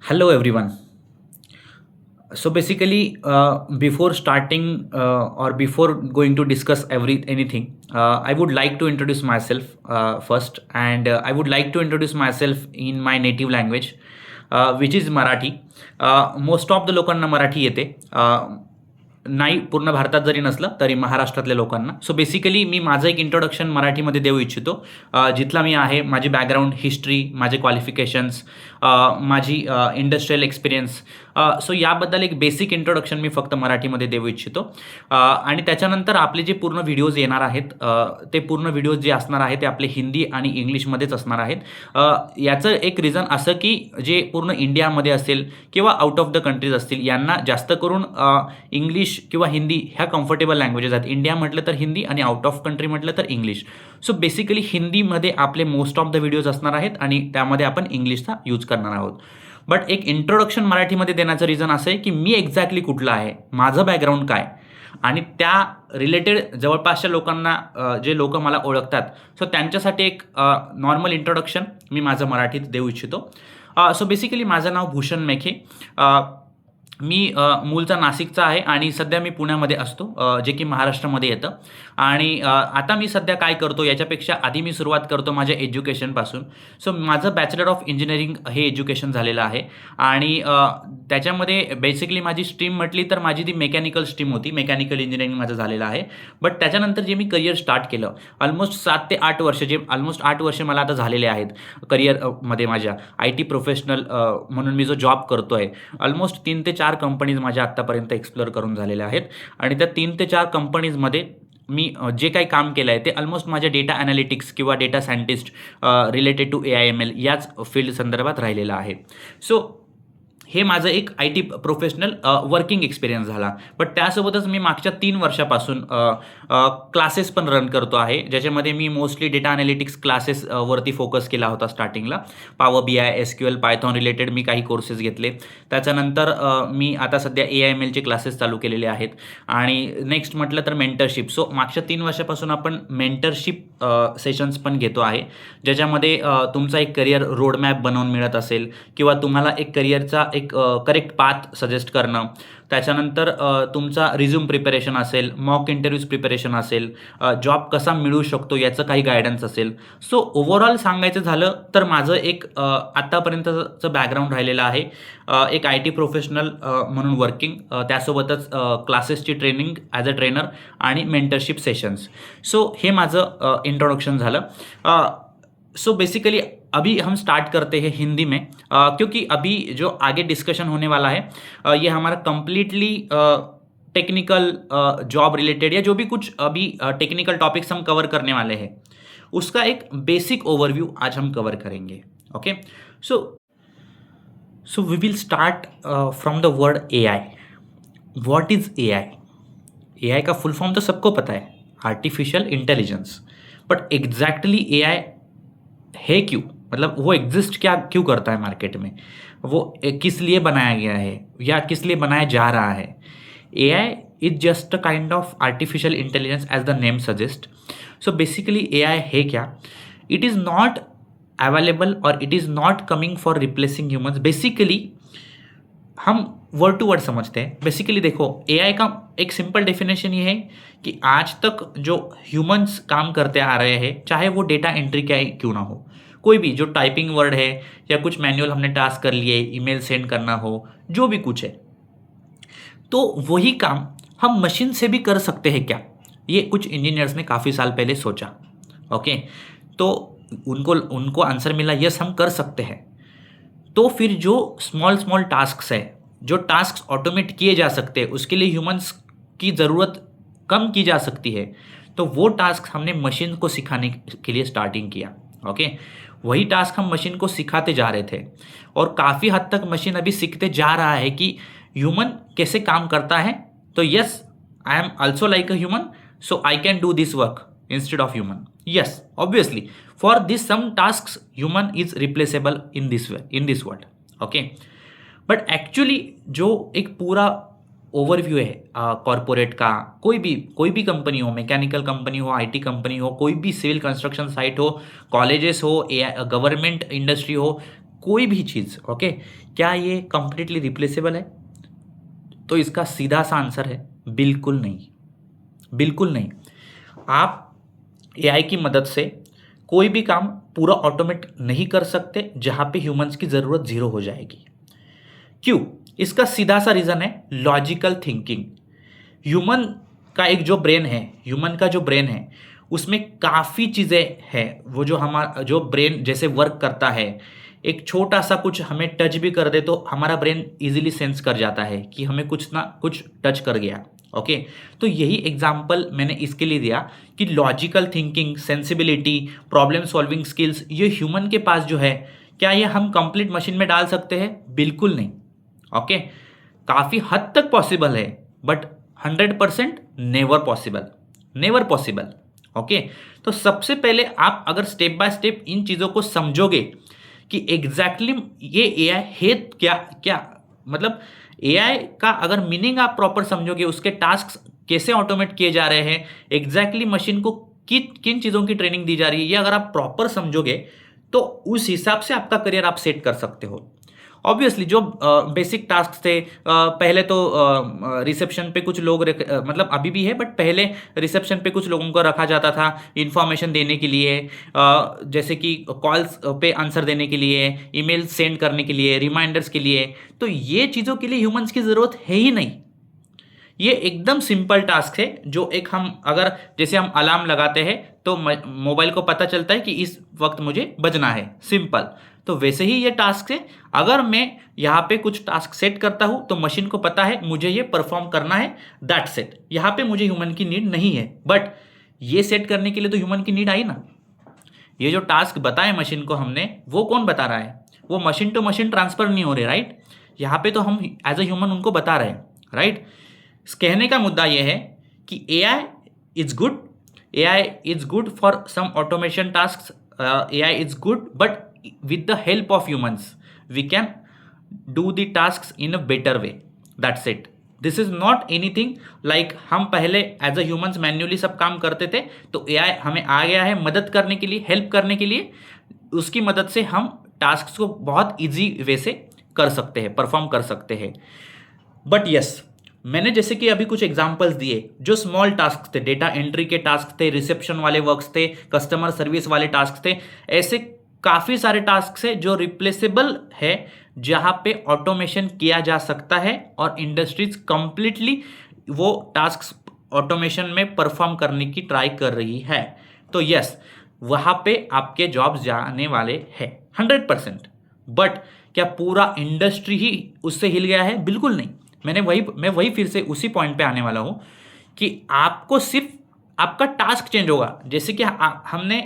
Hello, everyone. So basically, before starting or before going to discuss anything, I would like to introduce myself first, and I would like to introduce myself in my native language, which is Marathi. Most of the लोकांना मराठी येते. नाही पूर्ण भारतात जरी नसलं तरी महाराष्ट्रातल्या लोकांना. So basically मी माझं एक इंट्रोडक्शन मराठीमध्ये देऊ इच्छितो. जिथला मी आहे, माझी बॅकग्राऊंड, हिस्ट्री, माझे क्वालिफिकेशन्स, माझी इंडस्ट्रियल एक्सपिरियन्स, सो याबद्दल एक बेसिक इंट्रोडक्शन मी फक्त मराठीमध्ये देऊ इच्छितो. आणि त्याच्यानंतर आपले जे पूर्ण व्हिडिओज येणार आहेत, ते पूर्ण व्हिडिओज जे असणार आहेत ते आपले हिंदी आणि इंग्लिशमध्येच असणार आहेत. याचं एक रिझन असं की जे पूर्ण इंडियामध्ये असेल किंवा आउट ऑफ द कंट्रीज असतील, यांना जास्त करून इंग्लिश किंवा हिंदी ह्या कम्फर्टेबल लँग्वेजेस आहेत. इंडिया म्हटलं तर हिंदी आणि आउट ऑफ कंट्री म्हटलं तर इंग्लिश. सो बेसिकली हिंदीमध्ये आपले मोस्ट ऑफ द व्हिडिओज असणार आहेत आणि त्यामध्ये आपण इंग्लिशचा यूज करणार आहोत. बट एक इंट्रोडक्शन मराठीमध्ये देण्याचं रिझन असं आहे की मी एक्झॅक्टली कुठलं आहे, माझं बॅकग्राऊंड काय, आणि त्या रिलेटेड जवळपासच्या लोकांना, जे लोक मला ओळखतात, सो त्यांच्यासाठी एक नॉर्मल इंट्रोडक्शन मी माझं मराठीत देऊ इच्छितो. सो बेसिकली माझं नाव भूषण मेखे. मी मूळचा नाशिकचा आहे आणि सध्या मी पुण्यामध्ये असतो, जे की महाराष्ट्रामध्ये येतं. आणि आता मी सध्या काय करतो याच्यापेक्षा आधी मी सुरुवात करतो माझ्या एज्युकेशनपासून. सो माझं बॅचलर ऑफ इंजिनिअरिंग हे एज्युकेशन झालेलं आहे आणि त्याच्यामध्ये बेसिकली माझी स्ट्रीम म्हटली तर माझी ती मेकॅनिकल स्ट्रीम होती. मेकॅनिकल इंजिनिअरिंग माझं झालेलं आहे. बट त्याच्यानंतर जे मी करिअर स्टार्ट केलं, ऑलमोस्ट 7 ते 8 वर्ष, जे ऑलमोस्ट 8 वर्ष मला आता झालेले आहेत करिअरमध्ये माझ्या. IT प्रोफेशनल म्हणून मी जो जॉब करतो आहे, ऑलमोस्ट 3 ते 4 कंपनीज माझ्या आत्तापर्यंत एक्सप्लोअर करून झालेल्या आहेत. आणि त्या 3 ते 4 कंपनीजमध्ये मी जे काही काम केलं आहे ते ऑलमोस्ट माझ्या डेटा ॲनालिटिक्स किंवा data scientist related to AIML याच फील्ड संदर्भात राहिलेलं आहे. सो हे माझं एक IT प्रोफेशनल वर्किंग एक्सपिरियन्स झाला. बट त्यासोबतच मी मागच्या 3 वर्षापासून क्लासेस पण रन करतो आहे, ज्याच्यामध्ये मी मोस्टली डेटा ॲनालिटिक्स क्लासेस वरती फोकस केला होता स्टार्टिंगला. Power BI, SQL, Python related मी काही कोर्सेस घेतले. त्याच्यानंतर मी आता सध्या AIMLचे क्लासेस चालू केलेले आहेत. आणि नेक्स्ट म्हटलं तर मेंटरशिप. सो मागच्या 3 वर्षापासून आपण मेंटरशिप सेशन्स पण घेतो आहे, ज्याच्यामध्ये तुमचा एक करिअर रोडमॅप बनवून मिळत असेल किंवा तुम्हाला एक करिअरचा एक करेक्ट पाथ सजेस्ट करणं. त्याच्यानंतर तुमचा रिझ्यूम प्रिपरेशन असेल, मॉक इंटरव्ह्यूज प्रिपरेशन असेल, जॉब कसा मिळू शकतो याचं काही गायडन्स असेल. सो ओव्हरऑल सांगायचं झालं तर माझं एक आत्तापर्यंतचं बॅकग्राऊंड राहिलेलं आहे, एक IT प्रोफेशनल म्हणून वर्किंग, त्यासोबतच क्लासेसची ट्रेनिंग ॲज अ ट्रेनर आणि मेंटरशिप सेशन्स. सो हे माझं इंट्रोडक्शन झालं. सो बेसिकली अभी हम स्टार्ट करते हैं हिंदी में, क्योंकि अभी जो आगे डिस्कशन होने वाला है ये हमारा कंप्लीटली टेक्निकल जॉब रिलेटेड या जो भी कुछ अभी टेक्निकल टॉपिक्स हम कवर करने वाले हैं, उसका एक बेसिक ओवरव्यू आज हम कवर करेंगे. Okay, so so we will start from the word AI. What is AI? AI का फुल फॉर्म तो सबको पता है, artificial intelligence. But exactly AI है क्यों, मतलब वो एग्जिस्ट क्यों करता है मार्केट में, वो किस लिए बनाया गया है या किस लिए बनाया जा रहा है. AI is just a kind of artificial intelligence as the name suggest. So basically AI है क्या? इट इज़ नॉट अवेलेबल और it is not coming for replacing humans. Basically हम वर्ड टू वर्ड समझते हैं. बेसिकली देखो, AI का एक simple definition ये है कि आज तक जो ह्यूमंस काम करते आ रहे हैं, चाहे वो डेटा एंट्री क्या क्यों ना हो, कोई भी जो टाइपिंग वर्ड है या कुछ मैनुअल हमने टास्क कर लिए, ईमेल सेंड करना हो, जो भी कुछ है, तो वही काम हम मशीन से भी कर सकते हैं क्या? ये कुछ इंजीनियर्स ने काफ़ी साल पहले सोचा. ओके, तो उनको आंसर मिला, यस हम कर सकते हैं. तो फिर जो स्मॉल टास्क्स है, जो टास्क ऑटोमेट किए जा सकते हैं, उसके लिए ह्यूमंस की ज़रूरत कम की जा सकती है. तो वो टास्क हमने मशीन को सिखाने के लिए स्टार्टिंग किया. ओके, वही टास्क हम मशीन को सिखाते जा रहे थे और काफ़ी हद तक मशीन अभी सीखते जा रहा है कि ह्यूमन कैसे काम करता है. तो yes, I am also like a human, so I can do this work instead of human. Yes, obviously, for this some tasks human is replaceable in this way, in this world. Okay, but actually जो एक पूरा overview है corporate का, कोई भी company हो, mechanical company हो, IT company हो, कोई भी सिविल कंस्ट्रक्शन साइट हो, कॉलेजेस हो, गवर्नमेंट इंडस्ट्री हो, कोई भी चीज़, ओके, क्या ये कंप्लीटली रिप्लेसेबल है? तो इसका सीधा सा आंसर है बिल्कुल नहीं, बिल्कुल नहीं। आप एआई की मदद से कोई भी काम पूरा ऑटोमेट नहीं कर सकते जहां पे ह्यूमंस की ज़रूरत ज़ीरो हो जाएगी। क्यों? इसका सीधा सा रीज़न है लॉजिकल थिंकिंग। ह्यूमन का एक जो ब्रेन है, ह्यूमन का जो ब्रेन है, उसमें काफ़ी चीज़ें हैं। वो जो हमारा जो ब्रेन जैसे वर्क करता है, एक छोटा सा कुछ हमें टच भी कर दे तो हमारा ब्रेन इजीली सेंस कर जाता है कि हमें कुछ ना कुछ टच कर गया। ओके, तो यही एग्जाम्पल मैंने इसके लिए दिया कि logical thinking, sensibility, problem solving skills ये ह्यूमन के पास जो है, क्या ये हम कंप्लीट मशीन में डाल सकते हैं? बिल्कुल नहीं। ओके, काफ़ी हद तक पॉसिबल है but 100% never possible, never possible. Okay, तो सबसे पहले आप अगर स्टेप बाय स्टेप इन चीज़ों को समझोगे कि एग्जैक्टली ये एआई है क्या, क्या मतलब एआई का अगर मीनिंग आप प्रॉपर समझोगे, उसके टास्क कैसे ऑटोमेट किए जा रहे हैं, एग्जैक्टली मशीन को किन चीज़ों की ट्रेनिंग दी जा रही है, ये अगर आप प्रॉपर समझोगे तो उस हिसाब से आपका करियर आप सेट कर सकते हो। ऑब्वियसली जो बेसिक टास्क थे, पहले तो रिसेप्शन पे कुछ लोग मतलब अभी भी है, बट पहले रिसेप्शन पे कुछ लोगों को रखा जाता था इंफॉर्मेशन देने के लिए, जैसे कि कॉल्स पे आंसर देने के लिए, ईमेल सेंड करने के लिए, रिमाइंडर्स के लिए। तो ये चीज़ों के लिए ह्यूमंस की ज़रूरत है ही नहीं। ये एकदम सिंपल टास्क है जो एक हम अगर जैसे हम अलार्म लगाते हैं तो मोबाइल को पता चलता है कि इस वक्त मुझे बजना है, सिंपल। तो वैसे ही ये टास्क है। अगर मैं यहाँ पे कुछ टास्क सेट करता हूँ तो मशीन को पता है मुझे ये परफॉर्म करना है, दैट सेट। यहाँ पे मुझे ह्यूमन की नीड नहीं है, बट ये सेट करने के लिए तो ह्यूमन की नीड आई ना। ये जो टास्क बताए मशीन को हमने, वो कौन बता रहा है? वो मशीन टू मशीन ट्रांसफर नहीं हो रहे, राइट? यहाँ पे तो हम एज अ ह्यूमन उनको बता रहे हैं, राइट? कहने का मुद्दा यह है कि AI is good, AI is good for some automation task, AI is good, but with the help of humans we can do the tasks in a better way, that's it. This is not anything like हम पहले as a humans manually सब काम करते थे, तो AI हमें आ गया है मदद करने के लिए, हेल्प करने के लिए। उसकी मदद से हम टास्क को बहुत ईजी वे से कर सकते हैं, परफॉर्म कर सकते हैं। बट यस, मैंने जैसे कि अभी कुछ एग्जांपल्स दिए, जो स्मॉल टास्क थे, डेटा एंट्री के टास्क थे, रिसेप्शन वाले वर्क्स थे, कस्टमर सर्विस वाले टास्क थे, ऐसे काफ़ी सारे टास्क है जो रिप्लेसेबल है, जहां पे ऑटोमेशन किया जा सकता है और इंडस्ट्रीज कंप्लीटली वो टास्क ऑटोमेशन में परफॉर्म करने की ट्राई कर रही है। तो यस, वहां पे आपके जॉब्स जाने वाले हैं 100%। बट क्या पूरा इंडस्ट्री ही उससे हिल गया है? बिल्कुल नहीं। मैं वही फिर से उसी पॉइंट पे आने वाला हूं कि आपको सिर्फ आपका टास्क चेंज होगा। जैसे कि हमने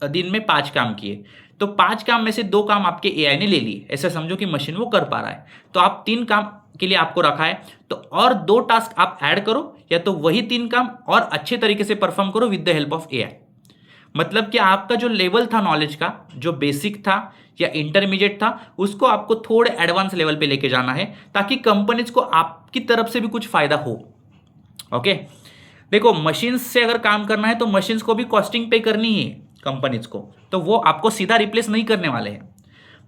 दिन में 5 काम किए, तो 5 काम में से 2 काम आपके एआई ने ले लिए, ऐसा समझो कि मशीन वो कर पा रहा है। तो आप 3 काम के लिए आपको रखा है, तो और 2 टास्क आप ऐड करो, या तो वही 3 काम और अच्छे तरीके से परफॉर्म करो with the help of AI. मतलब कि आपका जो लेवल था नॉलेज का, जो बेसिक था या इंटरमीडिएट था, उसको आपको थोड़े एडवांस लेवल पे लेके जाना है, ताकि कंपनीज को आपकी तरफ से भी कुछ फायदा हो। ओके, देखो, मशीन्स से अगर काम करना है तो मशीन्स को भी कॉस्टिंग पे करनी है कंपनीज को, तो वो आपको सीधा रिप्लेस नहीं करने वाले हैं।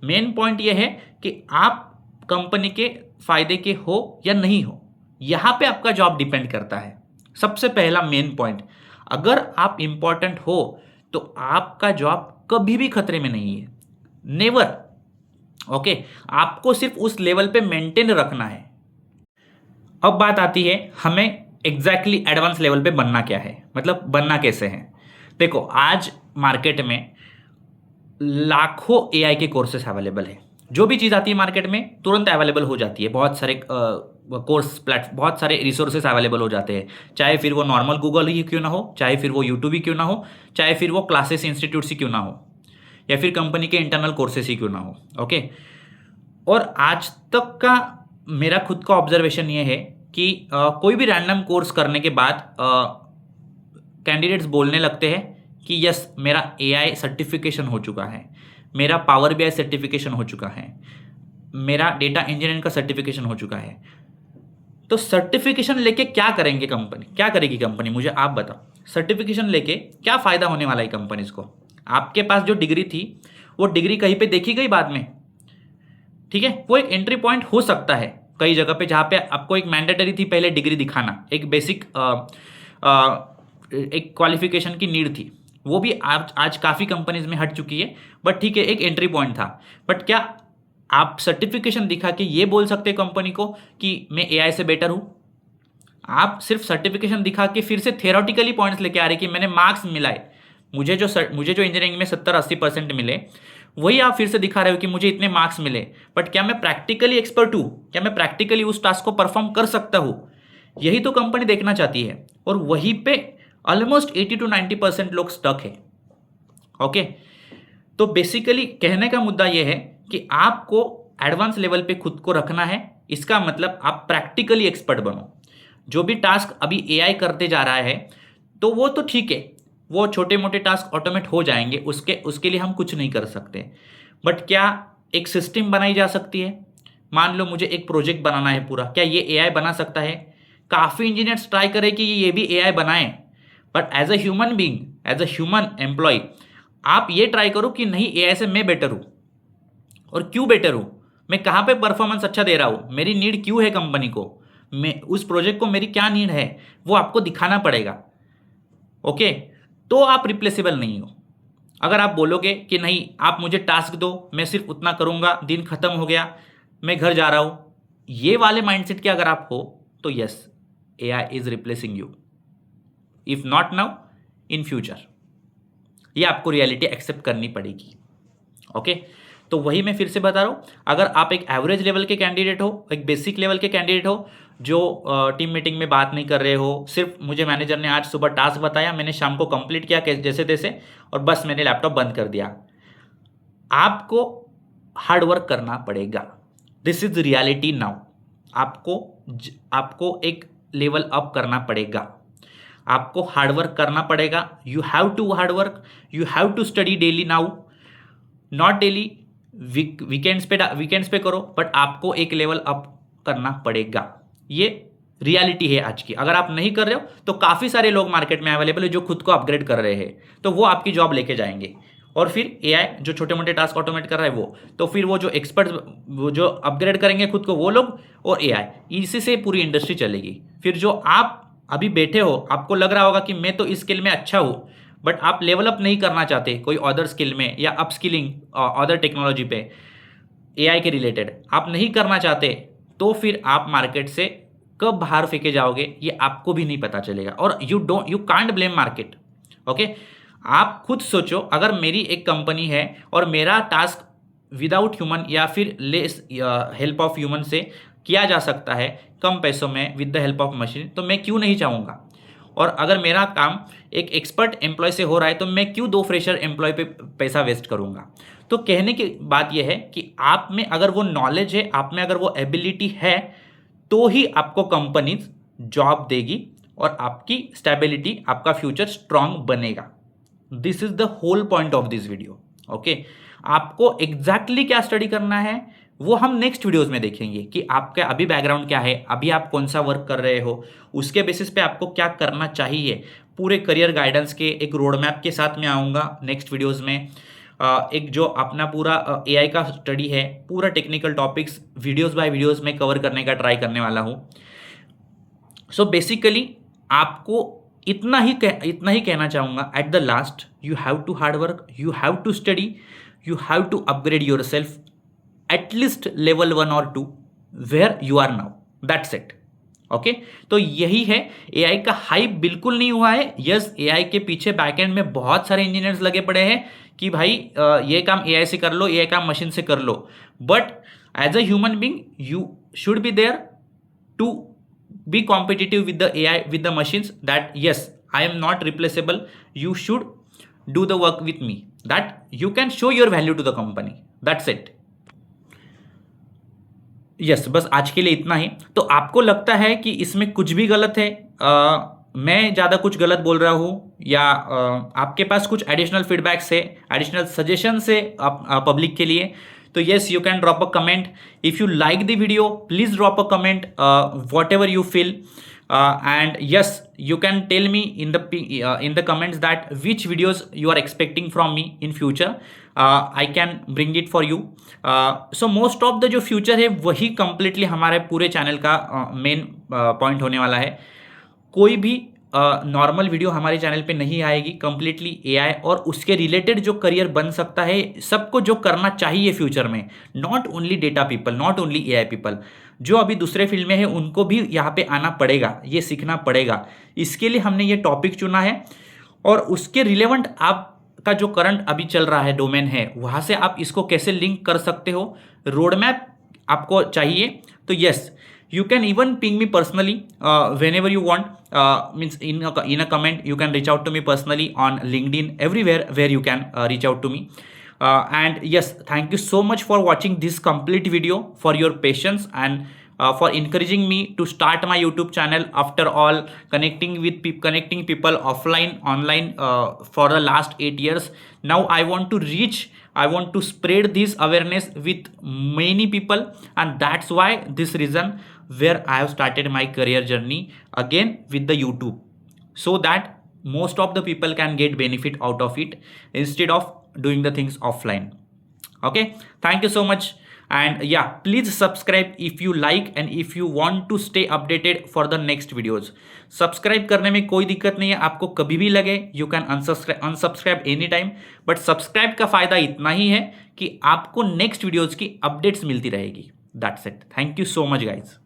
मेन पॉइंट ये है कि आप कंपनी के फायदे के हो या नहीं हो, यहाँ पे आपका जॉब डिपेंड करता है। सबसे पहला मेन पॉइंट, अगर आप इंपॉर्टेंट हो तो आपका जॉब कभी भी खतरे में नहीं है, नेवर। ओके, आपको सिर्फ उस लेवल पे मेंटेन रखना है। अब बात आती है हमें एग्जैक्टली एडवांस लेवल पे बनना क्या है, मतलब बनना कैसे है। देखो, आज मार्केट में लाखों एआई के कोर्सेस अवेलेबल है। जो भी चीज़ आती है मार्केट में तुरंत अवेलेबल हो जाती है। बहुत सारे कोर्स बहुत सारे रिसोर्सेस अवेलेबल हो जाते हैं, चाहे फिर वो नॉर्मल गूगल ही क्यों ना हो, चाहे फिर वो यूट्यूब ही क्यों ना हो, चाहे फिर वो क्लासेस इंस्टीट्यूट ही क्यों ना हो, या फिर कंपनी के इंटरनल कोर्सेस ही क्यों ना हो। ओके, और आज तक का मेरा खुद का ऑब्जर्वेशन ये है कि कोई भी रैंडम कोर्स करने के बाद कैंडिडेट्स बोलने लगते हैं कि यस, मेरा एआई सर्टिफिकेशन हो चुका है, मेरा पावर बीआई सर्टिफिकेशन हो चुका है, मेरा डेटा इंजीनियरिंग का सर्टिफिकेशन हो चुका है। तो सर्टिफिकेशन लेके क्या करेंगे कंपनी, क्या करेगी कंपनी, मुझे आप बताओ। सर्टिफिकेशन लेके क्या फ़ायदा होने वाला है कंपनीज को? आपके पास जो डिग्री थी वो डिग्री कहीं पे देखी गई बाद में? ठीक है, वो एक एंट्री पॉइंट हो सकता है कई जगह पे, जहाँ पे आपको एक मैंडेटरी थी पहले डिग्री दिखाना, एक बेसिक एक क्वालिफिकेशन की नीड थी, वो भी आज काफ़ी कंपनीज में हट चुकी है, बट ठीक है एक एंट्री पॉइंट था। बट क्या आप सर्टिफिकेशन दिखा के ये बोल सकते कंपनी को कि मैं एआई से बेटर हूँ? आप सिर्फ सर्टिफिकेशन दिखा के फिर से थियोरेटिकली पॉइंट्स लेके आ रहे कि मैंने मार्क्स मिलाए, मुझे जो इंजीनियरिंग में 70-80% मिले, वही आप फिर से दिखा रहे हो कि मुझे इतने मार्क्स मिले, बट क्या मैं प्रैक्टिकली एक्सपर्ट हूँ? क्या मैं प्रैक्टिकली उस टास्क को परफॉर्म कर सकता हूँ? यही तो कंपनी देखना चाहती है, और वहीं पे ऑलमोस्ट 80-90% लोग स्टक है। ओके, तो बेसिकली कहने का मुद्दा यह है कि आपको एडवांस लेवल पे खुद को रखना है। इसका मतलब आप प्रैक्टिकली एक्सपर्ट बनो। जो भी टास्क अभी एआई करते जा रहा है, तो वो तो ठीक है, वो छोटे मोटे टास्क ऑटोमेट हो जाएंगे, उसके लिए हम कुछ नहीं कर सकते। बट क्या एक सिस्टम बनाई जा सकती है? मान लो मुझे एक प्रोजेक्ट बनाना है पूरा, क्या ये एआई बना सकता है? काफ़ी इंजीनियर्स ट्राई करें कि ये भी एआई बनाएं, but as a human being, as a human employ, आप ये ट्राई करो कि नहीं एआई से मैं बेटर हूँ। और क्यों बेटर हूँ? मैं कहाँ पे परफॉर्मेंस अच्छा दे रहा हूँ? मेरी नीड क्यों है कंपनी को? मैं उस प्रोजेक्ट को मेरी क्या नीड है वो आपको दिखाना पड़ेगा। ओके, तो आप रिप्लेसेबल नहीं हो। अगर आप बोलोगे कि नहीं आप मुझे टास्क दो, मैं सिर्फ उतना करूँगा, दिन खत्म हो गया, मैं घर जा रहा हूँ, ये वाले माइंडसेट के अगर आप हो, तो yes, AI is replacing you, if not now, in future. ये आपको रियलिटी एक्सेप्ट करनी पड़ेगी। ओके, तो वही मैं फिर से बता रहा हूँ, अगर आप एक एवरेज लेवल के कैंडिडेट हो, एक बेसिक लेवल के कैंडिडेट हो, जो टीम मीटिंग में बात नहीं कर रहे हो, सिर्फ मुझे मैनेजर ने आज सुबह टास्क बताया, मैंने शाम को कंप्लीट किया जैसे तैसे, और बस मैंने लैपटॉप बंद कर दिया, आपको हार्ड वर्क करना पड़ेगा। This is reality now. आपको एक लेवल अप करना पड़ेगा, आपको हार्डवर्क करना पड़ेगा। You have to hard work, you have to study daily now, not daily, weekends पे करो, बट आपको एक लेवल अप करना पड़ेगा। ये रियलिटी है आज की। अगर आप नहीं कर रहे हो तो काफ़ी सारे लोग मार्केट में अवेलेबल है जो खुद को अपग्रेड कर रहे हैं, तो वो आपकी जॉब लेके जाएंगे। और फिर एआई जो छोटे मोटे टास्क ऑटोमेट कर रहा है वो, तो फिर वो जो एक्सपर्ट, वो जो अपग्रेड करेंगे खुद को वो लोग, और एआई, इसी से पूरी इंडस्ट्री चलेगी। फिर जो आप अभी बैठे हो, आपको लग रहा होगा कि मैं तो इस स्किल में अच्छा हूँ, बट आप लेवल अप नहीं करना चाहते कोई अदर स्किल में, या अपस्किलिंग अदर टेक्नोलॉजी पे एआई के रिलेटेड आप नहीं करना चाहते, तो फिर आप मार्केट से कब बाहर फेंके जाओगे ये आपको भी नहीं पता चलेगा। और you can't blame market. Okay, आप खुद सोचो, अगर मेरी एक कंपनी है और मेरा टास्क विदाउट ह्यूमन या फिर लेस हेल्प ऑफ ह्यूमन से किया जा सकता है कम पैसों में with the help of machine, तो मैं क्यों नहीं चाहूँगा? और अगर मेरा काम एक एक्सपर्ट एम्प्लॉय से हो रहा है, तो मैं क्यों 2 फ्रेशर एम्प्लॉय पे पैसा वेस्ट करूँगा? तो कहने की बात यह है कि आप में अगर वो नॉलेज है, आप में अगर वो एबिलिटी है, तो ही आपको कंपनीज जॉब देगी और आपकी स्टेबिलिटी, आपका फ्यूचर स्ट्रांग बनेगा। This is the whole point of this video. Okay, आपको एग्जैक्टली क्या स्टडी करना है वो हम नेक्स्ट वीडियोस में देखेंगे कि आपका अभी बैकग्राउंड क्या है, अभी आप कौन सा वर्क कर रहे हो, उसके बेसिस पे आपको क्या करना चाहिए। पूरे करियर गाइडेंस के एक रोड मैप के साथ में आऊँगा नेक्स्ट वीडियोस में। एक जो अपना पूरा एआई का स्टडी है, पूरा technical topics videos bye videos में कवर करने का ट्राई करने वाला हूँ। सो बेसिकली आपको इतना ही कहना चाहूँगा at the last, you have to hard work, you have to study, you have to upgrade your self at least level 1 और 2 where you are now, that's it. Okay, तो यही है। एआई का हाइप बिल्कुल नहीं हुआ है। यस, एआई के पीछे बैकएंड में बहुत सारे इंजीनियर्स लगे पड़े हैं कि भाई ये काम एआई से कर लो, ये काम मशीन से कर लो, but as a human being you should be there to be competitive with the AI, with the machines, that yes, I am not replaceable, you should do the work with me, that you can show your value to the company, that's it. yes, बस आज के लिए इतना ही। तो आपको लगता है कि इसमें कुछ भी गलत है, मैं ज़्यादा कुछ गलत बोल रहा हूँ, या आपके पास कुछ एडिशनल फीडबैक्स है, एडिशनल सजेशन है पब्लिक के लिए, तो yes, you can drop a comment. If you like the video, please drop a comment, whatever you feel. And yes, you can tell me in the comments that which videos you are expecting from me in future. I can bring it for you. So most of the जो future है वही completely हमारे पूरे channel का main point होने वाला है. कोई भी नॉर्मल वीडियो हमारे चैनल पे नहीं आएगी. कंप्लीटली एआई और उसके रिलेटेड जो करियर बन सकता है, सबको जो करना चाहिए फ्यूचर में, not only data people, not only AI people, जो अभी दूसरे फील्ड में है उनको भी यहाँ पे आना पड़ेगा, ये सीखना पड़ेगा. इसके लिए हमने ये टॉपिक चुना है और उसके रिलेवेंट आपका जो करंट अभी चल रहा है डोमेन है, वहाँ से आप इसको कैसे लिंक कर सकते हो, रोड मैप आपको चाहिए. तो yes, you can even ping me personally whenever you want, means in a comment you can reach out to me personally on LinkedIn, everywhere where you can reach out to me. And yes, thank you so much for watching this complete video, for your patience, and for encouraging me to start my YouTube channel after all connecting people offline online for the last 8 years. Now I want to spread this awareness with many people, and that's why this reason where I have started my career journey again with the YouTube, so that most of the people can get benefit out of it instead of doing the things offline. Okay, thank you so much. And yeah, please subscribe if you like and if you want to stay updated for the next videos. Subscribe करने में कोई दिक्कत नहीं है, आपको कभी भी लगे you can unsubscribe any time. But subscribe का फायदा इतना ही है कि आपको नेक्स्ट वीडियोज की अपडेट्स मिलती रहेगी. That's it. Thank you so much guys.